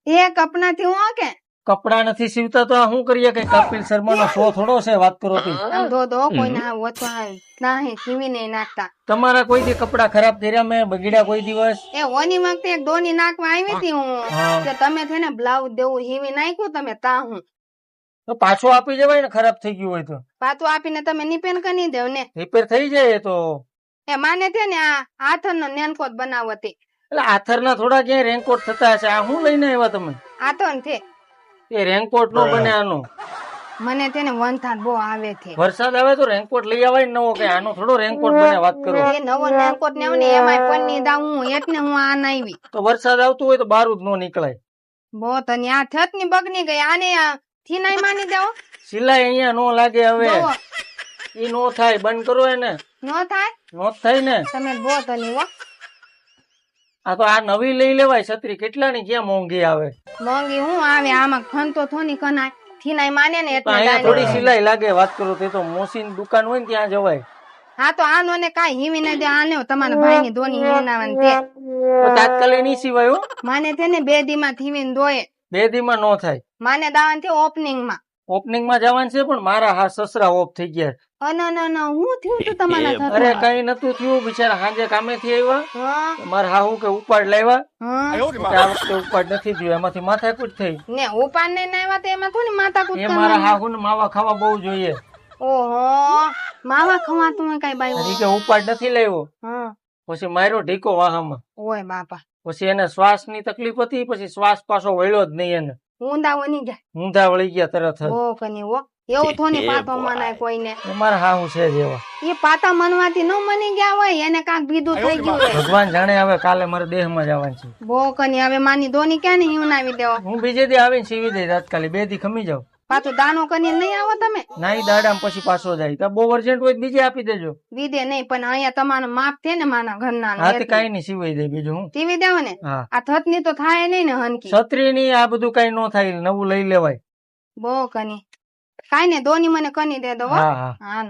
એ કપડા થી હું કે કપડા નથી સીવતા તો આ શું કરીએ? કઈ કપિલ શર્મા નો શો થોડો છે વાત કરો તી. આમ દો કોઈને આ વચવા નાહી સીવી નહીં નાખતા. તમારા કોઈ દી કપડા ખરાબ કર્યા મેં બગડ્યા કોઈ દિવસ? એ ઓની વખતે એક દોની નાખવા આવી હતી હું હા. કે તમે છે ને બ્લાઉઝ દેવું હીવી નાખ્યું તમે તા હું તો પાછો આપી જવાય ને ખરાબ થઈ ગયું હોય તો. પાછું આપીને તમે નિપેન કરી દેવ ને. રિપેર થઈ જાય તો. એ માને છે ને આ હાથરનો નેનકોટ બનાવતી એટલે આથરના થોડા ક્યાંય રેનકોટ થતા હશે. આ શું લઈને આવ્યા તમે? હાથન છે. એ રેનકોટ નો બને આનો. મને તેને વંથાટ બહુ આવે છે. વરસાદ આવે તો રેનકોટ લઈ આવાય નવો. કે આનો થોડો રેનકોટ બને વાત કરો. એ નવો નેનકોટ ને ને એમાં પન્ની દાવું એટલે હું આ નાવી. તો વરસાદ આવતું હોય તો બારું જ ન નીકળાય. બહુ તને આ છત ની બગની ગઈ આને થી નહીં માની દેવો. સિલાઈ અહીંયા નો લાગે હવે. ઈ નો થાય બંધ કરો એને. નો થાય નો થાય ને. તમે બહુ તની હો. આ તો આ નવી લઈ લેવાય છત્રી. કેટલાની ક્યાં મોંઘી આવે? મોંઘી હું આવે આમાં ખનતો થોની કનાય થી નહીં માને ને એટલે અહીંયા થોડી સિલાઈ લાગે વાત કરો. તે તો મોસીન દુકાન હોય ને ત્યાં જવાય. હા તો આનો ને કાઈ હીવી ન દે આને તમારા ભાઈ ની ધોની હીનાવન તે તો તાત્કાલિક નહીં સિવાય હો. માને છે ને 2 દી માં થીવીને દોય 2 દી માં નો થાય. માને દાવાન છે ઓપનિંગ માં. ઓપનિંગ માં જવાનું છે પણ મારા હા સસરા ઓફ થઈ ગયા. ના હું થયું તું તમારા અરે કઈ નતું થયું. બિચારા સાંજે કામેથી આવ્યા. હા મારા હાહુ કે ઉપાડ લાવ્યા. હા આ વખતે ઉપાડ નથી થયું. એમાંથી માથાકૂટ થઈ. ને ઉપાડ ને નાવ્યા તો એમાં થોડી માતા એ કૂટ મારા હાહુ ને માવા ખાવા બહુ જોઈએ. ઓહો માવા ખવાતું કઈ બાઈ હજી કે ઉપાડ નથી લાવ્યો. હા પછી માર્યો ઢીકો વાહામાં. ઓય બાપા પછી એને શ્વાસ ની તકલીફ હતી. પછી શ્વાસ પાછો વળ્યો જ નહીં એને. ઊંધા વની ગયા ઊંધા વળી ગયા તરત જ. ઓ કની ઓ એવું થોડી પાતો મનાય કોઈને. એ મારા હાહુ છે જેવા. એ પાતા મનવાથી ન મની ગયા હોય એને કાંક બીજું થઈ ગયું હોય. ભગવાન જાણે હવે કાલે મારે દેહ માં જવાનું છે. બહુ કની હવે માની ધોની ક્યાં ને હિવનાવી દેવો. હું બીજે દી આવીને સીવી દઈ તાત્કાલિક. 2 દી ખમી જાવ. પાછું દાનો કની નહીં આવો તમે. નાઈ દાડામ પછી પાછો જાય. તો બહુ અર્જન્ટ હોય તો બીજે આપી દેજો. વિદે નહીં પણ અહીંયા તમારું માપ છે ને માના ઘરના હા તે કઈ નઈ સિવાય દે બીજું હું. ટીવી દેવો ને હા આ થત ની તો થાય નહીં ને હનકી. છત્રી ની આ બધું કઈ ન થાય. નવું લઈ લેવાય. બહુ કની કાઈ ને દોની મને કની દે દો હો. હા હા હા